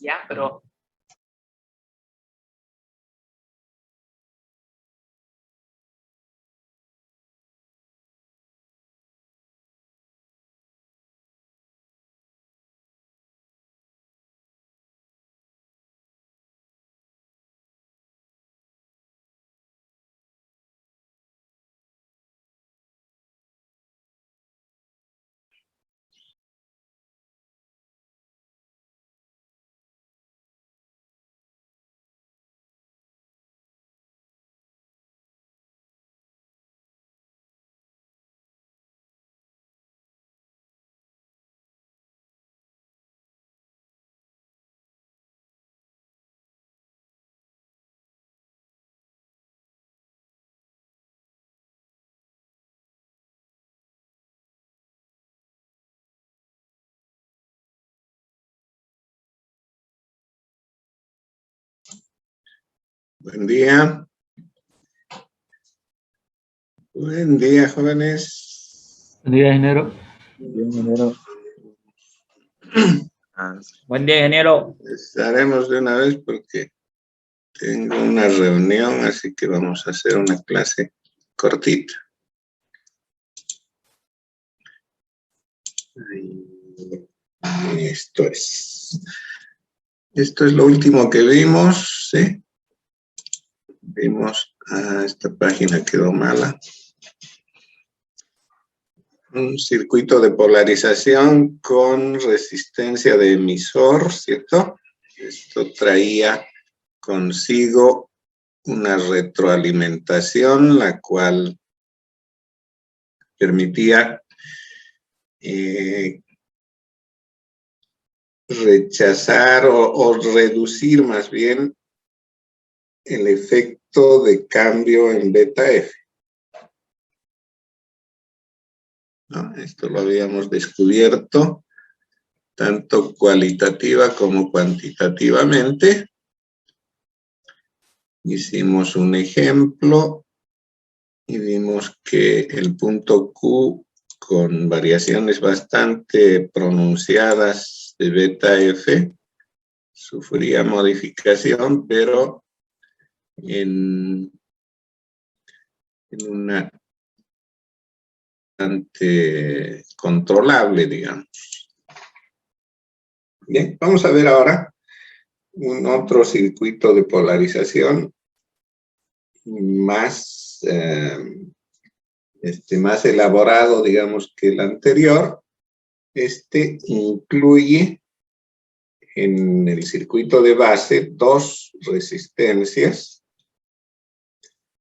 Ya, pero... Buen día. Buen día, jóvenes. Buen día, ingeniero. Bien, ingeniero. Buen día, ingeniero. Estaremos de una vez porque tengo una reunión, así que vamos a hacer una clase cortita. Esto es lo último que vimos, ¿sí? Vimos, esta página quedó mala. Un circuito de polarización con resistencia de emisor, ¿cierto? Esto traía consigo una retroalimentación, la cual permitía rechazar o reducir más bien el efecto de cambio en beta F. ¿No? Esto lo habíamos descubierto tanto cualitativa como cuantitativamente. Hicimos un ejemplo y vimos que el punto Q con variaciones bastante pronunciadas de beta F sufría modificación, pero en una bastante controlable, digamos. Bien, vamos a ver ahora un otro circuito de polarización más, más elaborado, digamos, que el anterior. Este incluye en el circuito de base dos resistencias.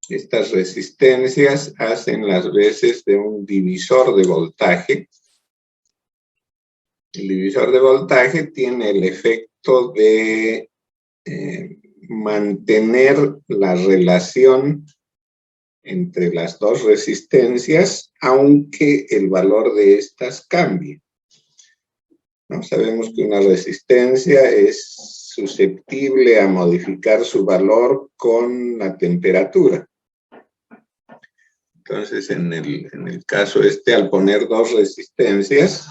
Estas resistencias hacen las veces de un divisor de voltaje. El divisor de voltaje tiene el efecto de mantener la relación entre las dos resistencias, aunque el valor de estas cambie. ¿No? Sabemos que una resistencia es susceptible a modificar su valor con la temperatura. Entonces, en el caso al poner dos resistencias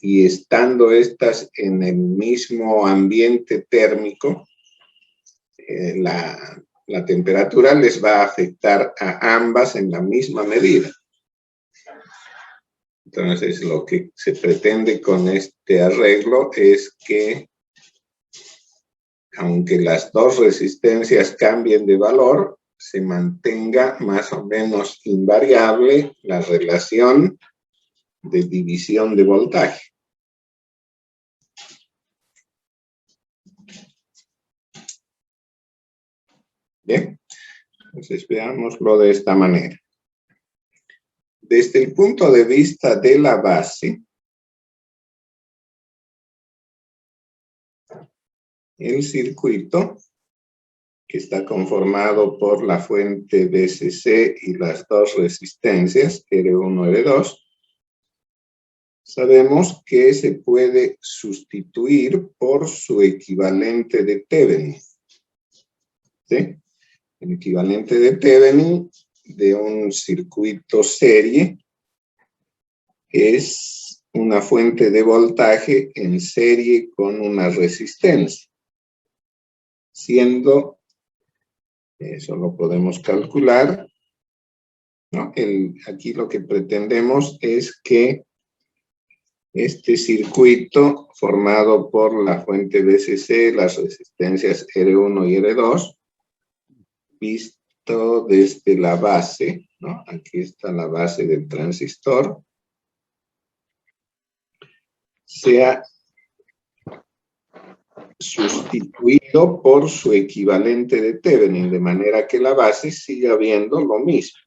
y estando estas en el mismo ambiente térmico, la temperatura les va a afectar a ambas en la misma medida. Entonces, lo que se pretende con este arreglo es que, aunque las dos resistencias cambien de valor, se mantenga más o menos invariable la relación de división de voltaje. Bien, entonces veámoslo de esta manera. Desde el punto de vista de la base, el circuito, que está conformado por la fuente BCC y las dos resistencias, R1 y R2, sabemos que se puede sustituir por su equivalente de Thevenin. ¿Sí? El equivalente de Thevenin de un circuito serie es una fuente de voltaje en serie con una resistencia, siendo, eso lo podemos calcular, ¿no? Aquí lo que pretendemos es que este circuito formado por la fuente VCC, las resistencias R1 y R2, visto desde la base, ¿no? Aquí está la base del transistor, sea sustituido por su equivalente de Thevenin, de manera que la base siga viendo lo mismo.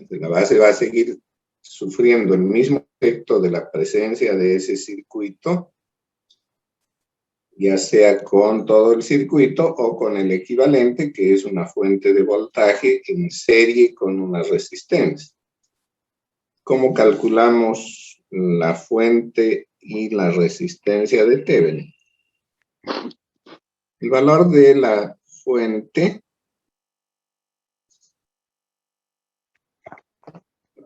La base va a seguir sufriendo el mismo efecto de la presencia de ese circuito, ya sea con todo el circuito o con el equivalente, que es una fuente de voltaje en serie con una resistencia. ¿Cómo calculamos la fuente y la resistencia de Thevenin? El valor de la fuente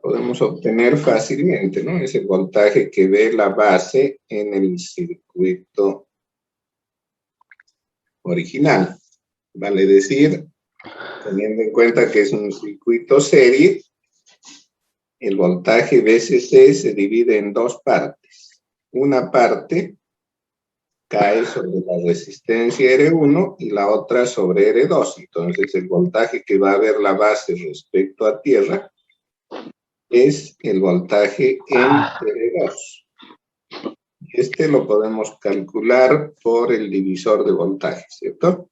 podemos obtener fácilmente, ¿no? Es el voltaje que ve la base en el circuito original. Vale decir, teniendo en cuenta que es un circuito serie, el voltaje VCC se divide en dos partes. Una parte cae sobre la resistencia R1 y la otra sobre R2. Entonces, el voltaje que va a ver la base respecto a tierra es el voltaje en R2. Este lo podemos calcular por el divisor de voltaje, ¿cierto?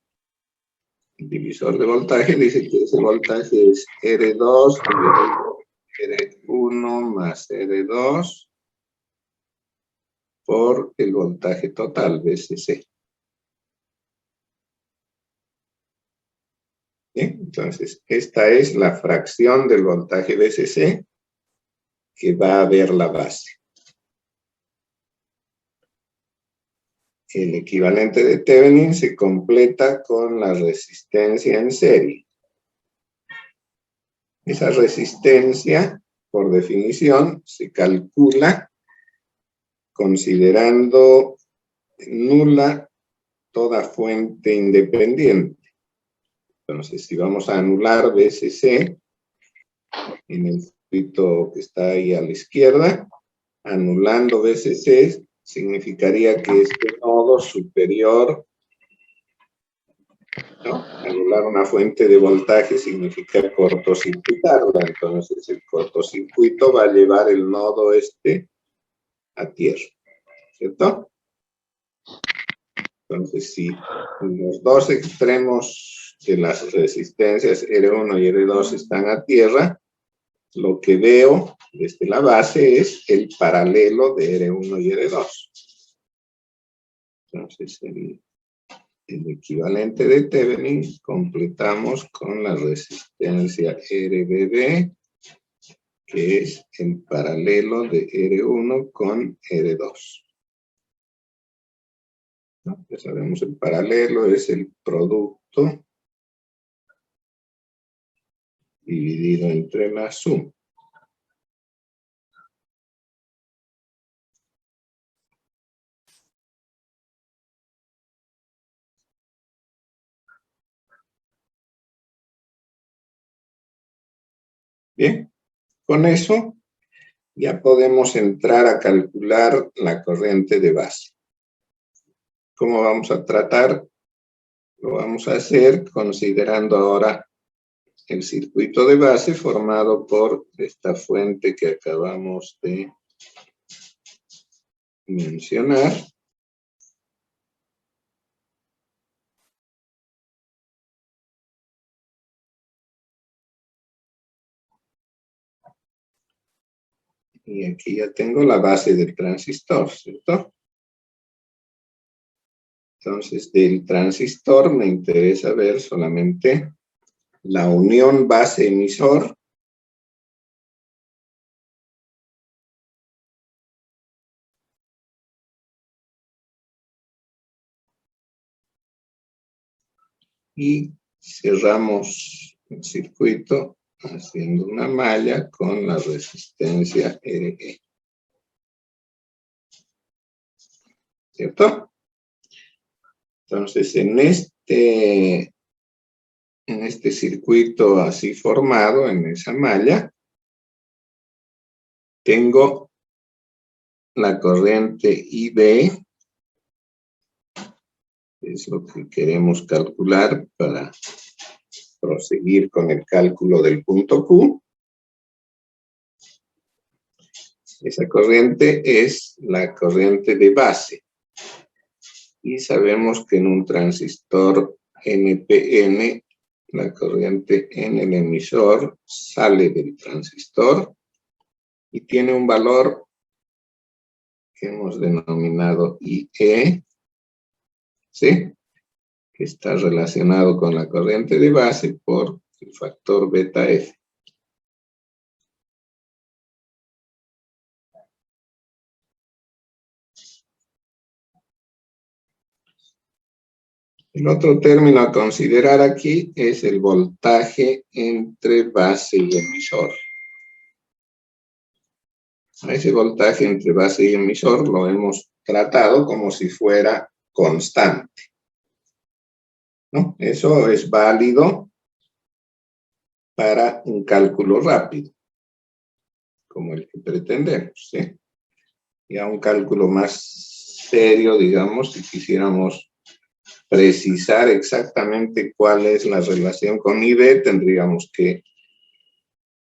El divisor de voltaje dice que ese voltaje es R2 dividido R1 más R2 por el voltaje total, VCC. ¿Bien? Entonces, esta es la fracción del voltaje VCC que va a ver la base. El equivalente de Thevenin se completa con la resistencia en serie. Esa resistencia, por definición, se calcula considerando nula toda fuente independiente. Entonces, si vamos a anular VCC en el circuito que está ahí a la izquierda, anulando VCC significaría que este nodo superior, ¿no? Anular una fuente de voltaje significa cortocircuitarla, entonces el cortocircuito va a llevar el nodo este a tierra, ¿cierto? Entonces, si los dos extremos de las resistencias R1 y R2 están a tierra, lo que veo desde la base es el paralelo de R1 y R2. Entonces, el equivalente de Thevenin completamos con la resistencia RBB, que es el paralelo de R1 con R2. ¿No? Ya sabemos, el paralelo es el producto dividido entre la suma. Bien, con eso ya podemos entrar a calcular la corriente de base. ¿Cómo vamos a tratar? Lo vamos a hacer considerando ahora el circuito de base formado por esta fuente que acabamos de mencionar. Y aquí ya tengo la base del transistor, ¿cierto? Entonces, del transistor me interesa ver solamente la unión base-emisor y cerramos el circuito haciendo una malla con la resistencia RE. ¿Cierto? Entonces, en este circuito así formado, en esa malla, tengo la corriente IB, es lo que queremos calcular para proseguir con el cálculo del punto Q. Esa corriente es la corriente de base. Y sabemos que en un transistor NPN, la corriente en el emisor sale del transistor y tiene un valor que hemos denominado IE, ¿sí? Que está relacionado con la corriente de base por el factor beta F. El otro término a considerar aquí es el voltaje entre base y emisor. A ese voltaje entre base y emisor lo hemos tratado como si fuera constante, ¿no? Eso es válido para un cálculo rápido, como el que pretendemos, ¿sí? Y a un cálculo más serio, digamos, si quisiéramos precisar exactamente cuál es la relación con IB, tendríamos que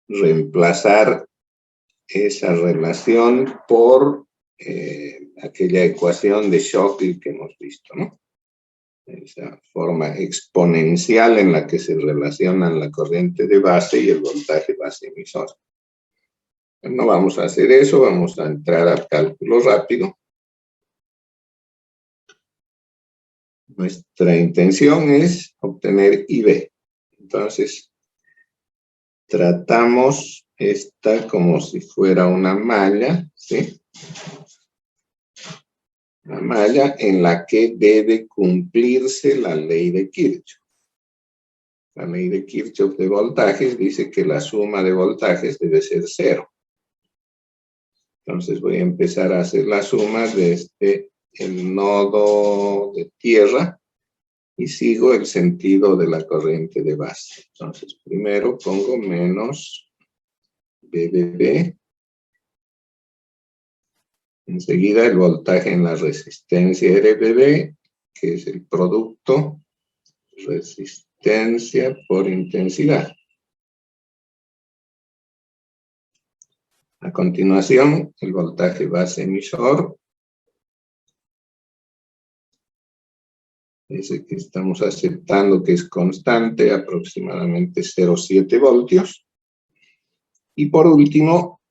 reemplazar esa relación por aquella ecuación de Schottky que hemos visto, ¿no? Esa forma exponencial en la que se relacionan la corriente de base y el voltaje base emisor. No vamos a hacer eso, vamos a entrar al cálculo rápido. Nuestra intención es obtener IB. Entonces, tratamos esta como si fuera una malla, ¿sí? Una malla en la que debe cumplirse la ley de Kirchhoff. La ley de Kirchhoff de voltajes dice que la suma de voltajes debe ser 0. Entonces voy a empezar a hacer la suma desde el nodo de tierra y sigo el sentido de la corriente de base. Entonces primero pongo menos BBB. Enseguida el voltaje en la resistencia RBB, que es el producto resistencia por intensidad. A continuación, el voltaje base emisor, ese que estamos aceptando que es constante, aproximadamente 0,7 voltios. Y por último,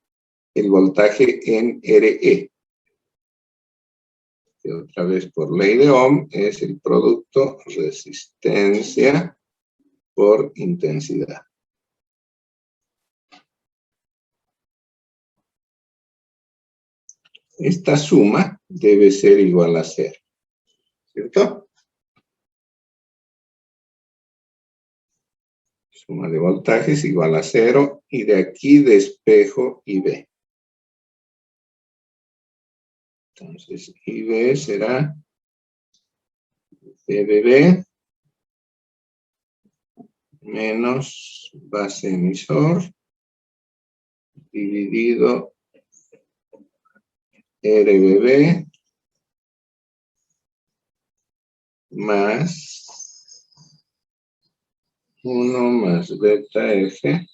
el voltaje en RE, que otra vez por ley de Ohm es el producto resistencia por intensidad. Esta suma debe ser igual a 0, ¿cierto? Suma de voltajes igual a 0 y de aquí despejo IB. Entonces, IB será BBB menos base emisor dividido RBB más 1 más beta F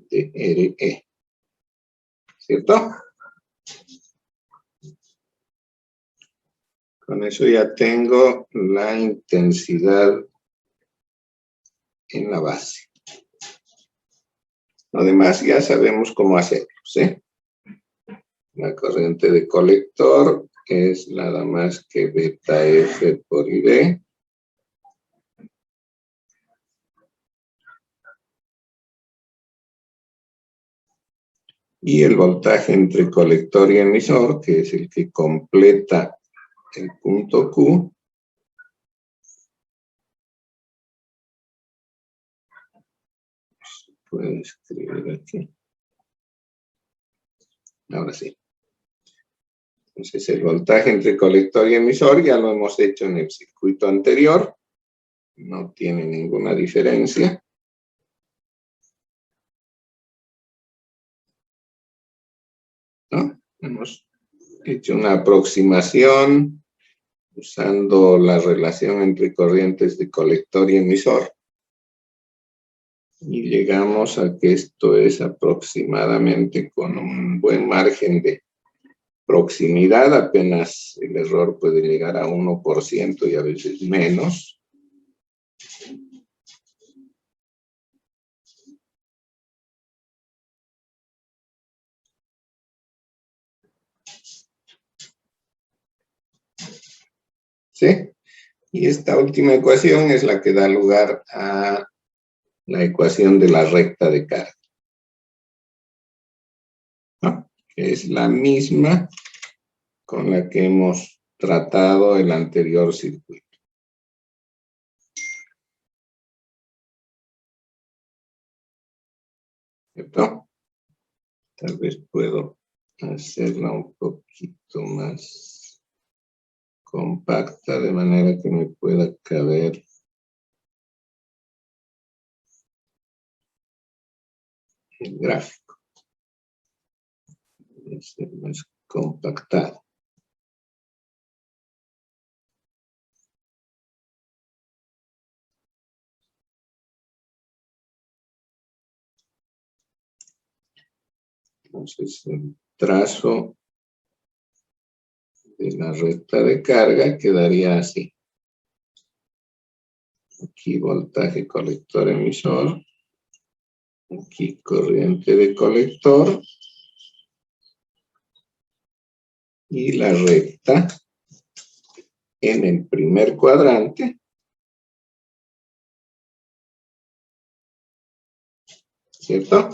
de RE. ¿Cierto? Con eso ya tengo la intensidad en la base. Lo demás ya sabemos cómo hacerlo, ¿sí? La corriente de colector es nada más que beta F por IB. Y el voltaje entre colector y emisor, que es el que completa el punto Q, puedo escribir aquí. Ahora sí. Entonces, el voltaje entre colector y emisor ya lo hemos hecho en el circuito anterior. No tiene ninguna diferencia. ¿No? Hemos hecho una aproximación usando la relación entre corrientes de colector y emisor. Y llegamos a que esto es aproximadamente con un buen margen de proximidad, apenas el error puede llegar a 1% y a veces menos. ¿Sí? Y esta última ecuación es la que da lugar a la ecuación de la recta de carga, ¿no? Que es la misma con la que hemos tratado el anterior circuito. ¿Cierto? Tal vez puedo hacerla un poquito más compacta de manera que me pueda caber el gráfico. Debe ser más compactado. Entonces, el trazo de la recta de carga quedaría así. Aquí voltaje colector emisor. Aquí corriente de colector. Y la recta en el primer cuadrante. ¿Cierto?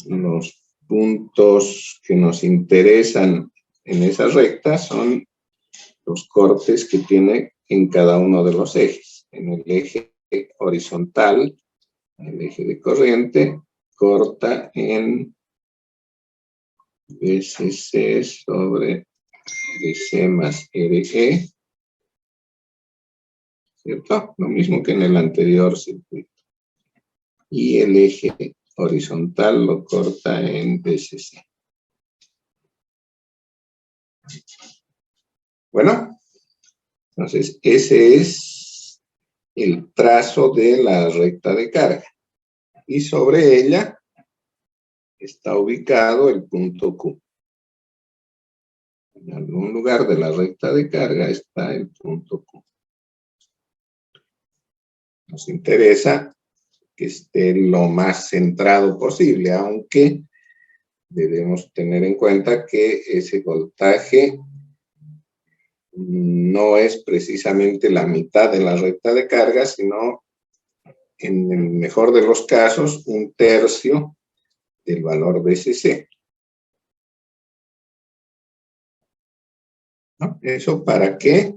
Los puntos que nos interesan en esa recta son los cortes que tiene en cada uno de los ejes. En el eje horizontal, el eje de corriente, corta en BCC sobre DC más RE, ¿cierto? Lo mismo que en el anterior circuito. Y el eje horizontal lo corta en BCC. Bueno, entonces ese es el trazo de la recta de carga. Y sobre ella está ubicado el punto Q. En algún lugar de la recta de carga está el punto Q. Nos interesa que esté lo más centrado posible, aunque debemos tener en cuenta que ese voltaje no es precisamente la mitad de la recta de carga, sino, en el mejor de los casos, 1/3 del valor BCC. ¿No? ¿Eso para qué?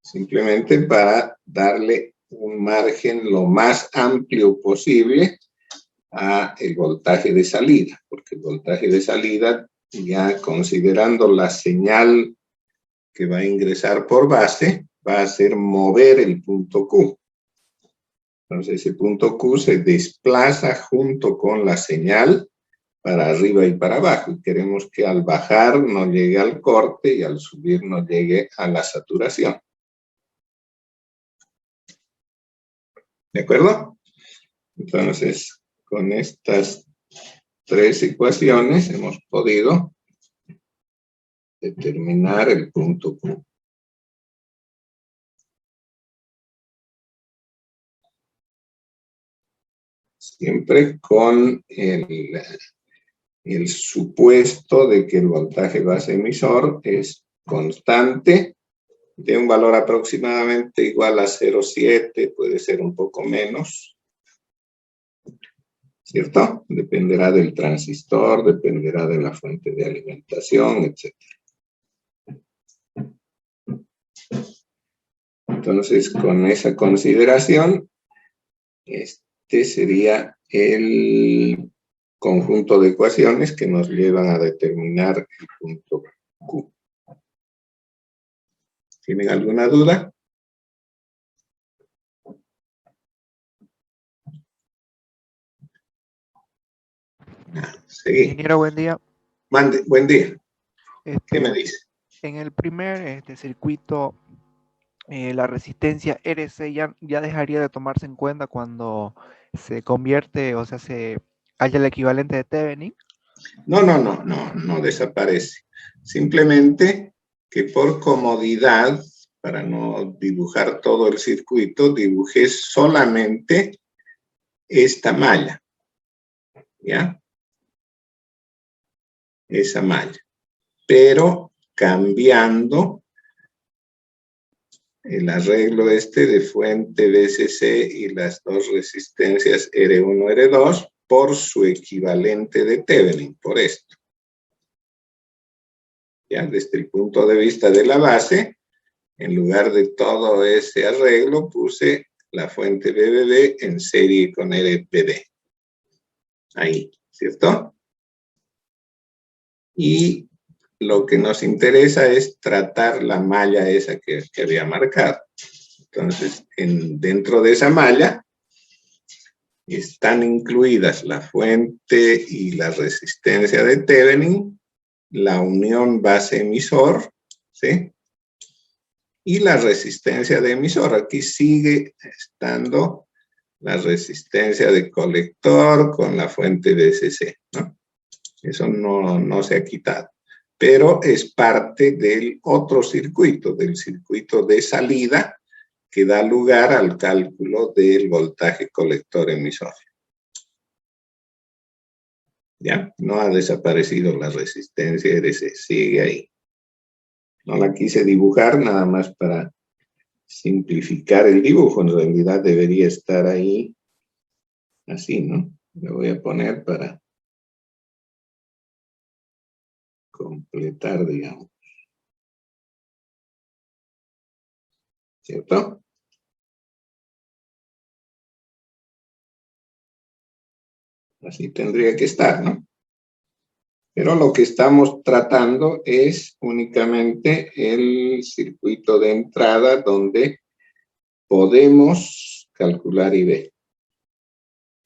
Simplemente para darle un margen lo más amplio posible a el voltaje de salida, porque el voltaje de salida, ya considerando la señal que va a ingresar por base, va a hacer mover el punto Q. Entonces ese punto Q se desplaza junto con la señal para arriba y para abajo. Y queremos que al bajar no llegue al corte y al subir no llegue a la saturación. ¿De acuerdo? Entonces, con estas 3 ecuaciones hemos podido determinar el punto Q. Siempre con el supuesto de que el voltaje base emisor es constante, de un valor aproximadamente igual a 0,7, puede ser un poco menos, ¿cierto? Dependerá del transistor, dependerá de la fuente de alimentación, etc. Entonces, con esa consideración, este sería el conjunto de ecuaciones que nos llevan a determinar el punto Q. ¿Tienen alguna duda? Seguí. Ingeniero, buen día. Buen día. ¿Qué me dice? En el primer circuito, la resistencia RC ya dejaría de tomarse en cuenta cuando se convierte, o sea, haya el equivalente de Thevenin. No desaparece. Simplemente que por comodidad, para no dibujar todo el circuito, dibujé solamente esta malla. ¿Ya? Esa malla. Pero cambiando el arreglo de fuente BCC y las dos resistencias R1, R2 por su equivalente de Thevenin, por esto. Ya, desde el punto de vista de la base, en lugar de todo ese arreglo, puse la fuente BBB en serie con RBB. Ahí, ¿cierto? Y lo que nos interesa es tratar la malla esa que había marcado. Entonces, dentro de esa malla están incluidas la fuente y la resistencia de Thevenin, la unión base-emisor, ¿sí? Y la resistencia de emisor. Aquí sigue estando la resistencia de colector con la fuente BCC, ¿no? Eso no se ha quitado. Pero es parte del otro circuito, del circuito de salida, que da lugar al cálculo del voltaje colector emisor. ¿Ya? No ha desaparecido la resistencia RC, sigue ahí. No la quise dibujar nada más para simplificar el dibujo. En realidad debería estar ahí así, ¿no? Le voy a poner para completar, digamos. ¿Cierto? Así tendría que estar, ¿no? Pero lo que estamos tratando es únicamente el circuito de entrada donde podemos calcular IV.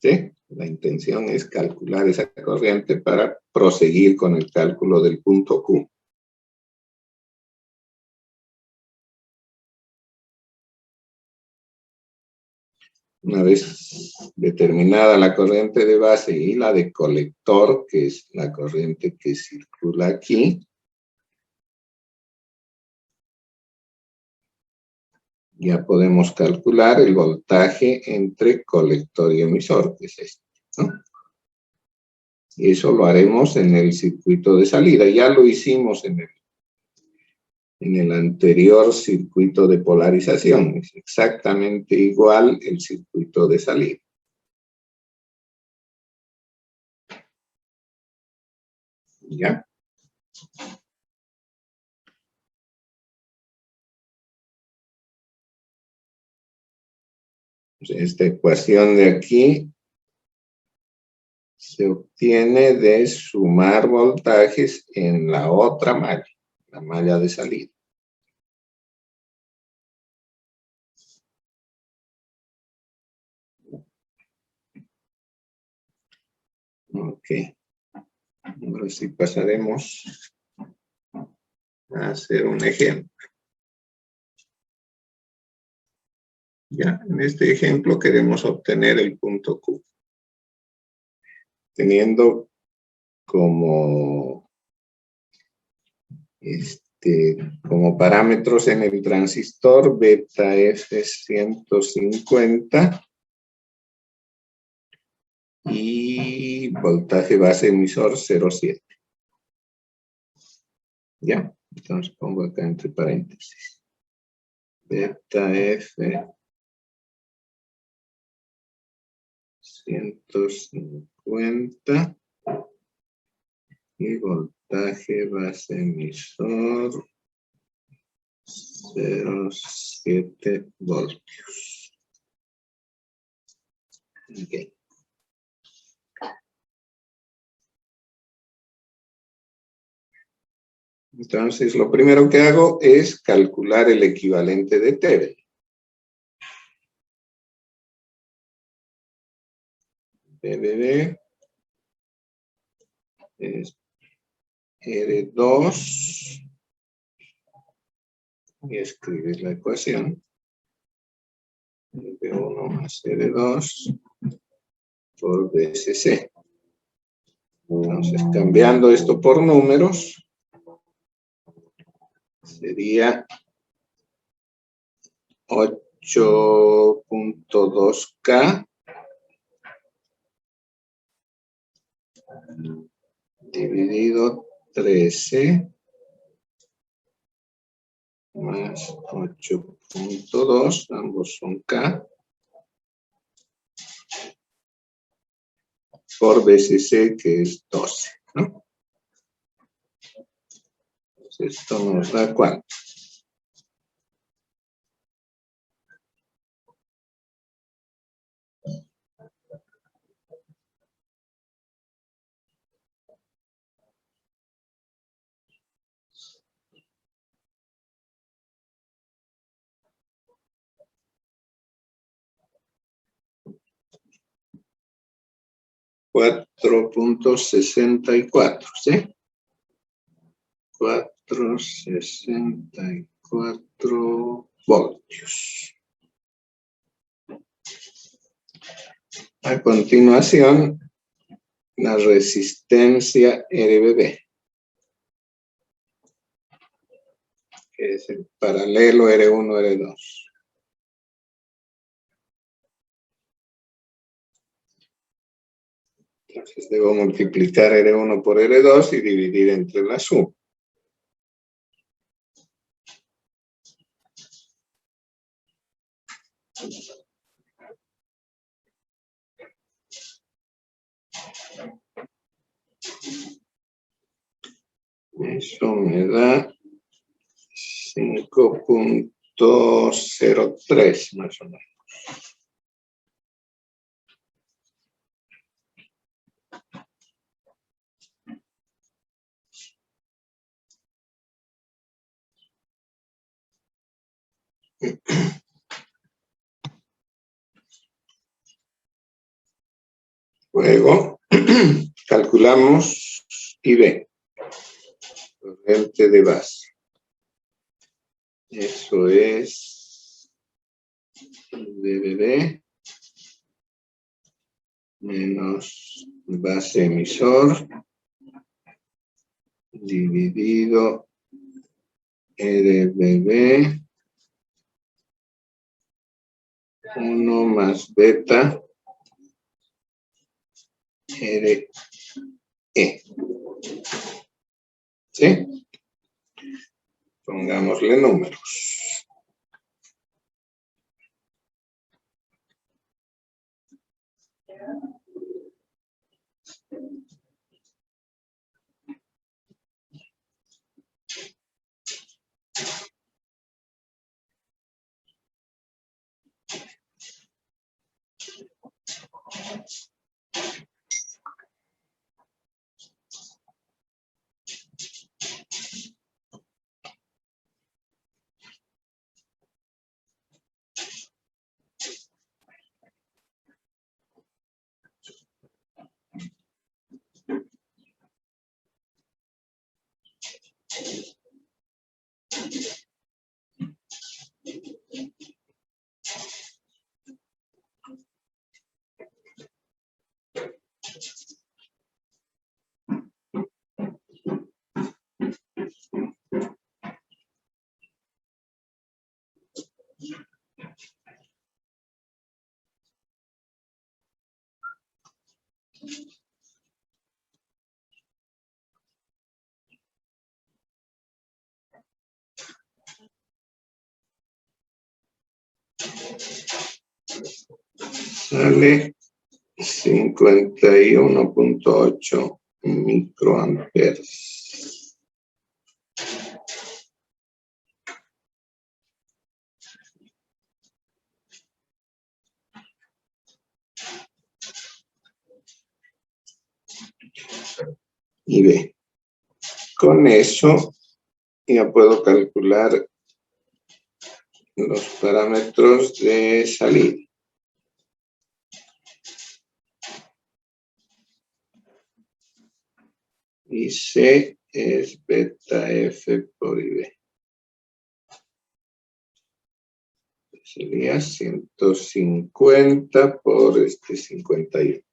¿Sí? La intención es calcular esa corriente para proseguir con el cálculo del punto Q. Una vez determinada la corriente de base y la de colector, que es la corriente que circula aquí, ya podemos calcular el voltaje entre colector y emisor, que es este, ¿no? Y eso lo haremos en el circuito de salida. Ya lo hicimos en el anterior circuito de polarización. Es exactamente igual el circuito de salida. ¿Ya? Esta ecuación de aquí se obtiene de sumar voltajes en la otra malla, la malla de salida. Ok. Ahora sí pasaremos a hacer un ejemplo. Ya, en este ejemplo queremos obtener el punto Q. Teniendo como parámetros en el transistor beta F 150 y voltaje base emisor 0,7. Ya, entonces pongo acá entre paréntesis. Beta F 150 y voltaje base emisor 0,7 voltios. Ok. Entonces, lo primero que hago es calcular el equivalente de Thevenin. BBB es R2. Voy a escribir la ecuación. B1 más R2 por BCC. Entonces, cambiando esto por números, sería 8.2K dividido 13 más 8.2, ambos son K, por BCC, que es 12, ¿no? Entonces, esto nos da ¿cuánto? $4.64, ¿sí? 464 voltios. A continuación, la resistencia RBB, que es el paralelo R1, R2. Entonces debo multiplicar R1 por R2 y dividir entre la suma. Eso me da 5.03 más o menos. Luego, calculamos IB, corriente de base. Eso es BBB menos base emisor dividido RBB 1 más beta RE. ¿Sí? Pongámosle números. Sale 51.8 microamperes. y B. Con eso ya puedo calcular los parámetros de salida. Y C es beta F por IB. Sería 150 por 51.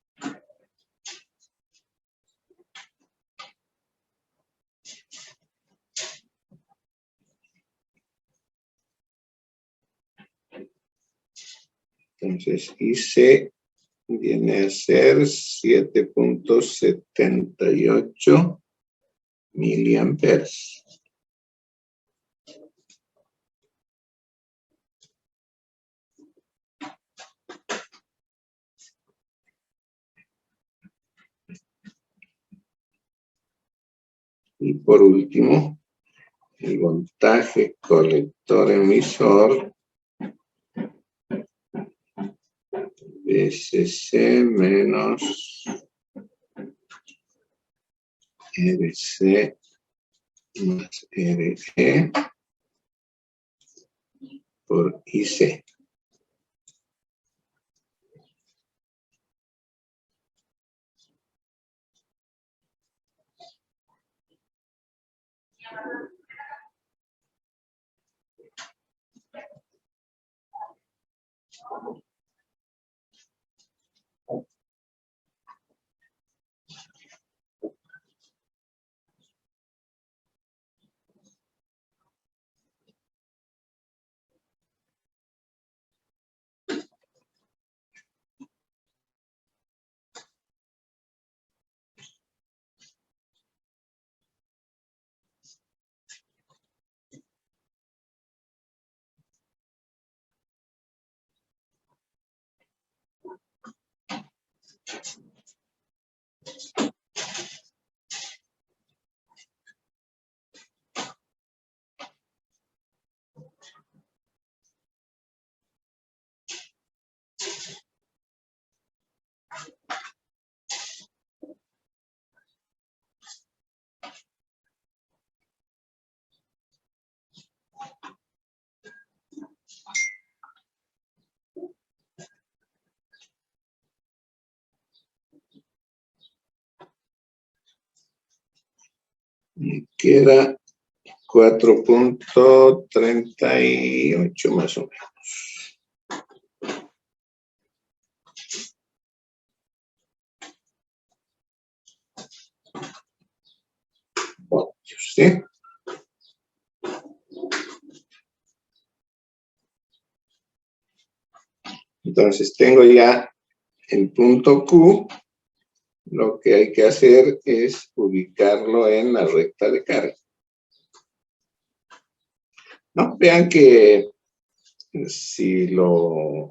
Entonces, IC viene a ser 7.78 miliamperes. Y por último, el voltaje colector emisor VCC menos RC más RE por IC. Me queda 4.38 más o menos. Voltios, ¿sí? Entonces tengo ya el punto Q. Lo que hay que hacer es ubicarlo en la recta de carga. ¿No? Vean que si lo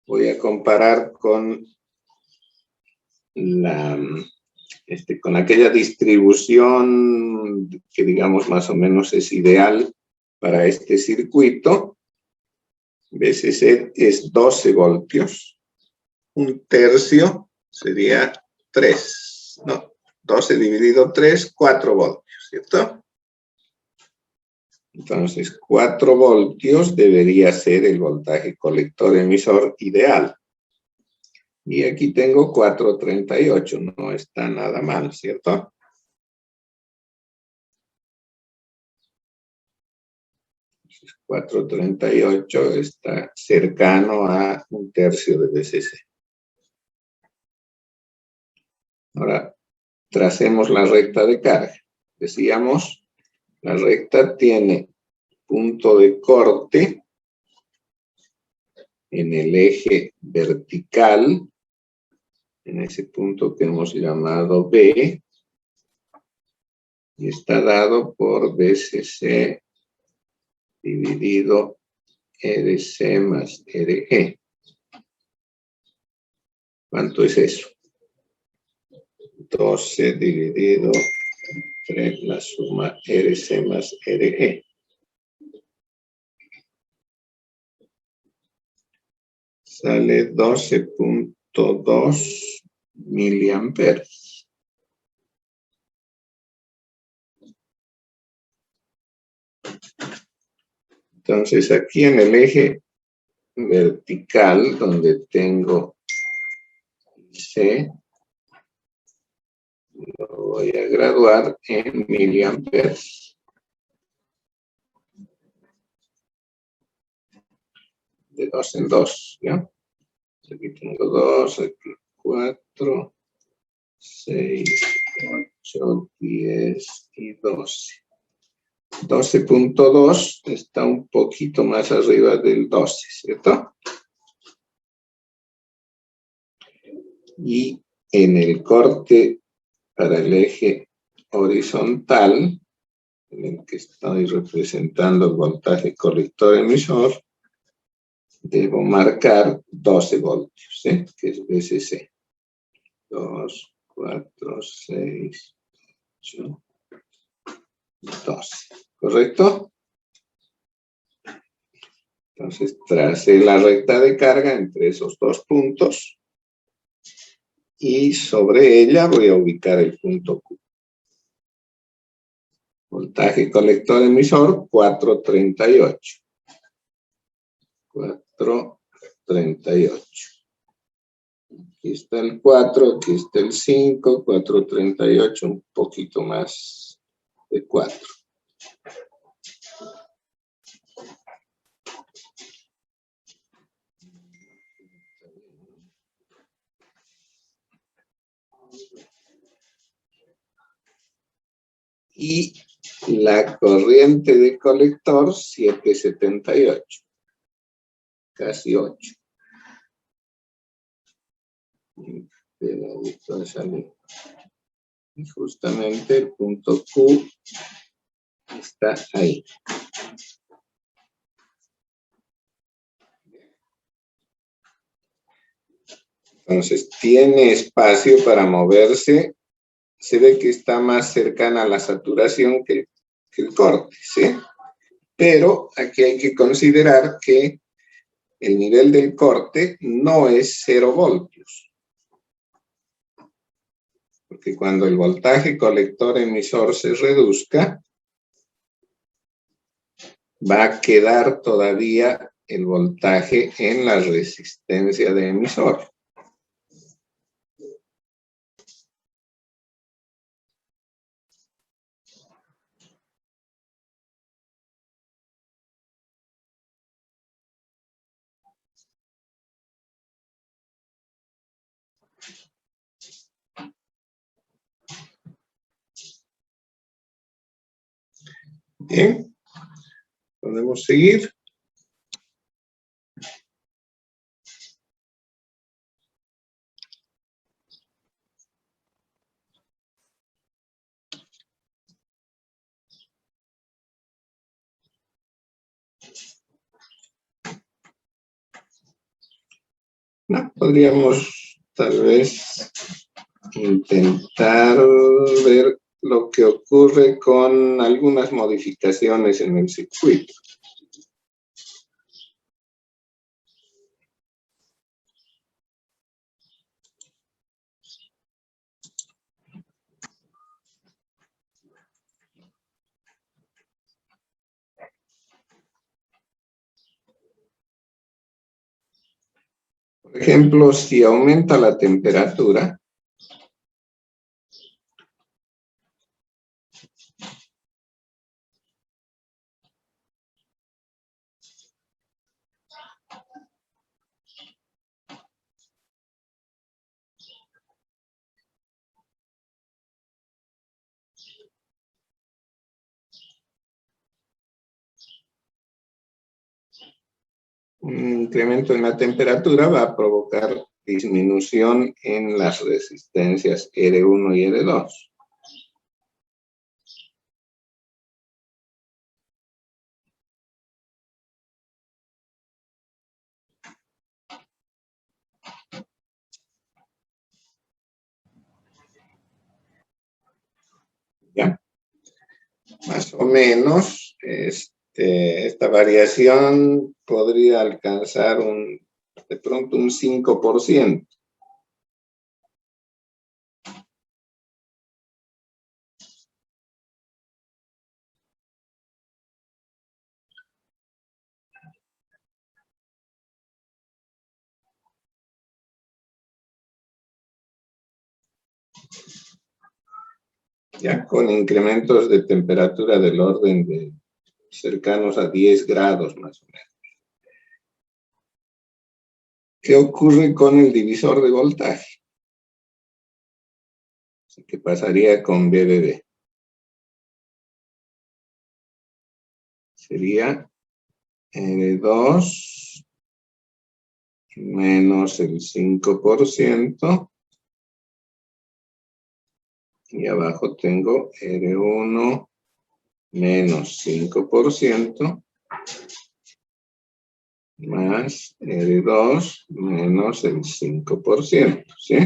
voy a comparar con con aquella distribución que digamos más o menos es ideal para este circuito, VCC es 12 voltios, un tercio sería 3, no, 12 dividido 3, 4 voltios, ¿cierto? Entonces, 4 voltios debería ser el voltaje colector emisor ideal. Y aquí tengo 438, no está nada mal, ¿cierto? Entonces, 438 está cercano a un tercio de VCC. Ahora, tracemos la recta de carga. Decíamos, la recta tiene punto de corte en el eje vertical, en ese punto que hemos llamado B, y está dado por VCC dividido RC más RE. ¿Cuánto es eso? 12 dividido 3, la suma RC más RE. Sale 12.2 miliamperes. Entonces, aquí en el eje vertical, donde tengo C, lo voy a graduar en miliamperes. De 2 en 2, ¿ya? Aquí tengo 2, aquí 4, 6, 8, 10 y 12. 12.2 está un poquito más arriba del 12, ¿cierto? Y en el corte para el eje horizontal, en el que estoy representando el voltaje colector emisor, debo marcar 12 voltios, ¿sí? Que es VCC. 2, 4, 6, 8, 12. ¿Correcto? Entonces, tracé la recta de carga entre esos dos puntos y sobre ella voy a ubicar el punto Q. Voltaje colector emisor 438. 438. Aquí está el 4, aquí está el 5, 438, un poquito más de 4. Y la corriente de colector 778, casi 8. Pegadito de salir. Y justamente el punto Q está ahí. Entonces tiene espacio para moverse. Se ve que está más cercana a la saturación que el corte, ¿sí? Pero aquí hay que considerar que el nivel del corte no es 0 voltios. Porque cuando el voltaje colector emisor se reduzca, va a quedar todavía el voltaje en la resistencia de emisor. Bien, podemos seguir. No, podríamos tal vez intentar ver lo que ocurre con algunas modificaciones en el circuito. Por ejemplo, si aumenta la temperatura, un incremento en la temperatura va a provocar disminución en las resistencias R1 y R2. ¿Ya? Más o menos, esta variación podría alcanzar de pronto un 5%. ya con incrementos de temperatura del orden de cercanos a 10 grados más o menos. ¿Qué ocurre con el divisor de voltaje? ¿Qué pasaría con BBB? Sería R2 menos el 5%. Y abajo tengo R1 menos 5% más R2 menos el 5%, ¿sí?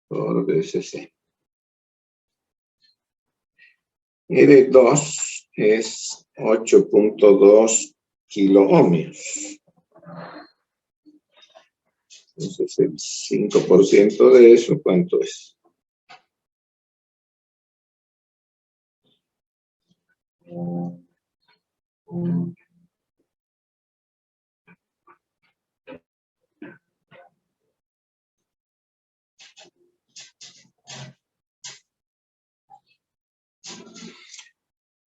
Por BCC. R2 es 8.2 kiloohmios. Entonces el 5% de eso, ¿cuánto es?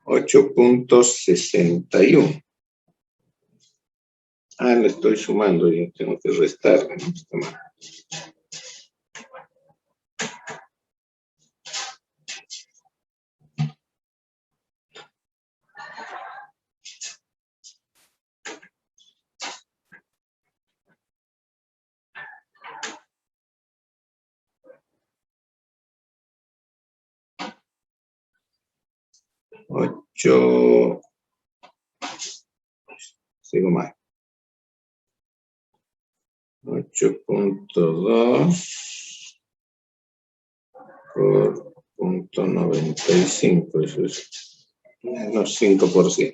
$8.61. Ah, le estoy sumando, yo tengo que restar, ¿no? Está mal. Sigo mal. 8.2 por 0.95, eso es menos 5%.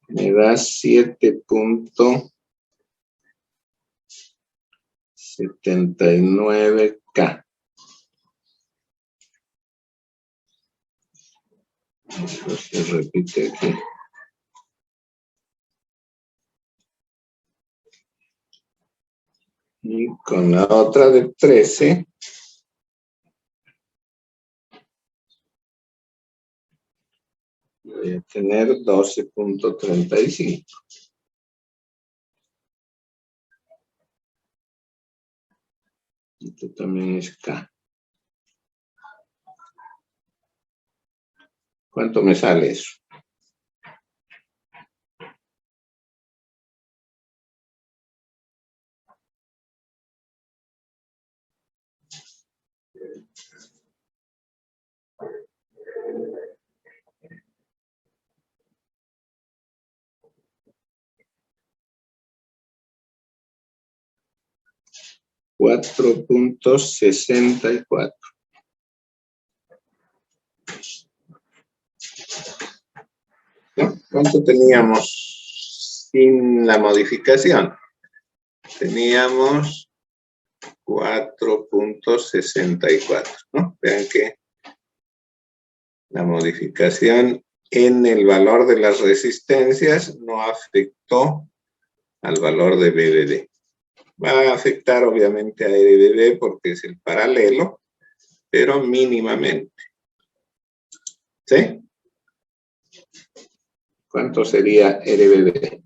Me da 7.79K. Eso se repite aquí. Y con la otra de 13, voy a tener 12.35. Esto también es K. ¿Cuánto me sale eso? $4.64. ¿Cuánto teníamos sin la modificación? Teníamos 4.64, ¿no? Vean que la modificación en el valor de las resistencias no afectó al valor de BBB. Va a afectar obviamente a RBB porque es el paralelo, pero mínimamente. ¿Sí? ¿Cuánto sería RBB?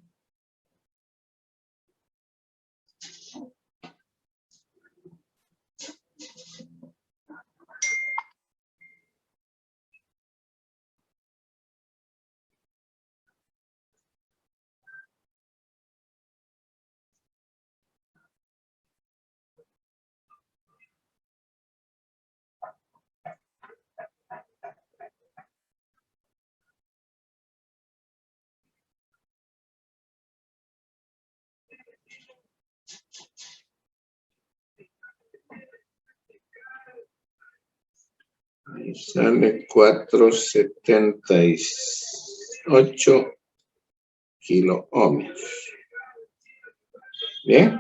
Ahí sale 478 kiloohmios. Bien.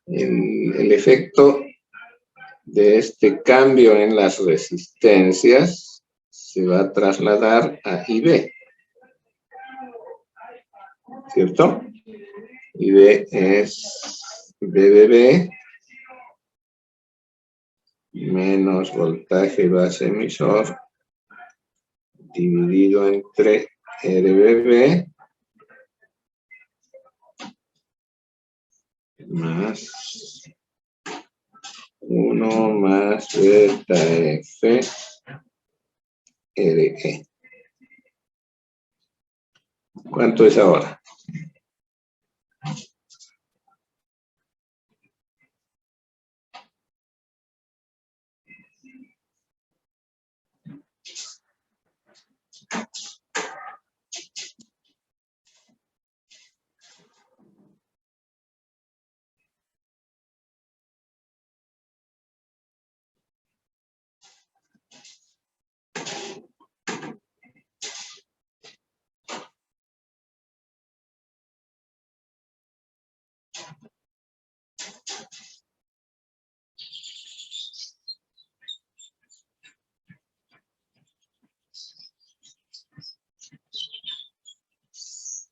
El efecto de este cambio en las resistencias se va a trasladar a IB. ¿Cierto? IB es BBB menos voltaje base emisor dividido entre RBB más 1 más beta F RE. ¿Cuánto es ahora?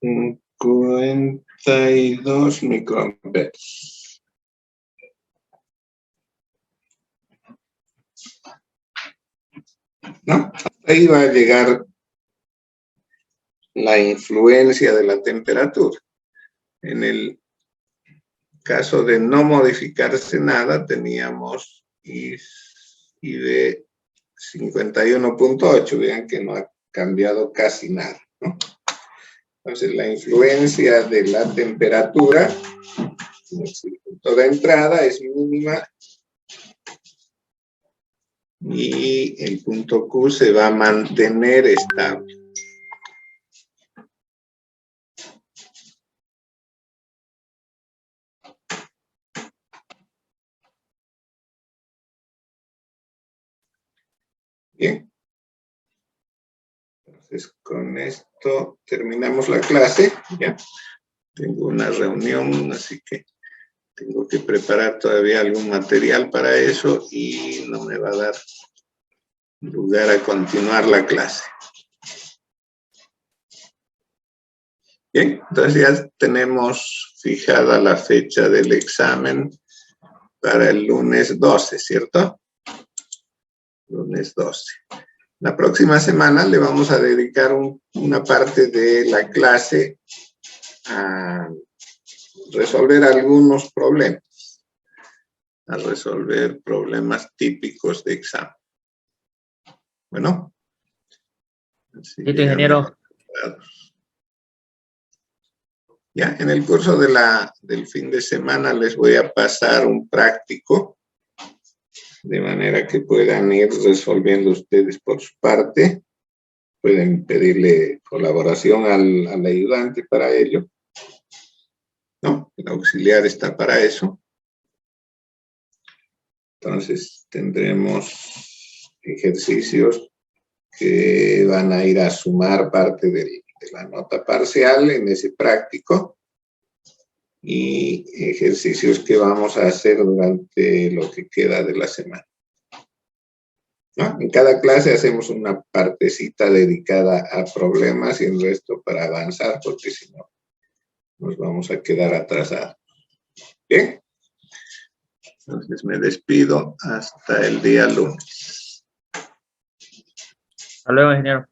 Mm, 52 microamperes. ¿No? Hasta ahí va a llegar la influencia de la temperatura. En el caso de no modificarse nada, teníamos I de 51.8. Vean que no ha cambiado casi nada, ¿no? Entonces, la influencia de la temperatura en el circuito de entrada es mínima y el punto Q se va a mantener estable. Bien. Entonces, con esto terminamos la clase. Ya tengo una reunión, así que tengo que preparar todavía algún material para eso y no me va a dar lugar a continuar la clase. Bien, entonces ya tenemos fijada la fecha del examen para el lunes 12, ¿cierto? Lunes 12. La próxima semana le vamos a dedicar una parte de la clase a resolver algunos problemas, a resolver problemas típicos de examen. Bueno. Sí, ingeniero. Ya, en el curso del fin de semana les voy a pasar un práctico, de manera que puedan ir resolviendo ustedes por su parte. Pueden pedirle colaboración al ayudante para ello, ¿no? El auxiliar está para eso. Entonces, tendremos ejercicios que van a ir a sumar parte de la nota parcial en ese práctico y ejercicios que vamos a hacer durante lo que queda de la semana, ¿no? En cada clase hacemos una partecita dedicada a problemas y el resto para avanzar, porque si no, nos vamos a quedar atrasados. Bien. Entonces me despido hasta el día lunes. Hasta luego, ingeniero.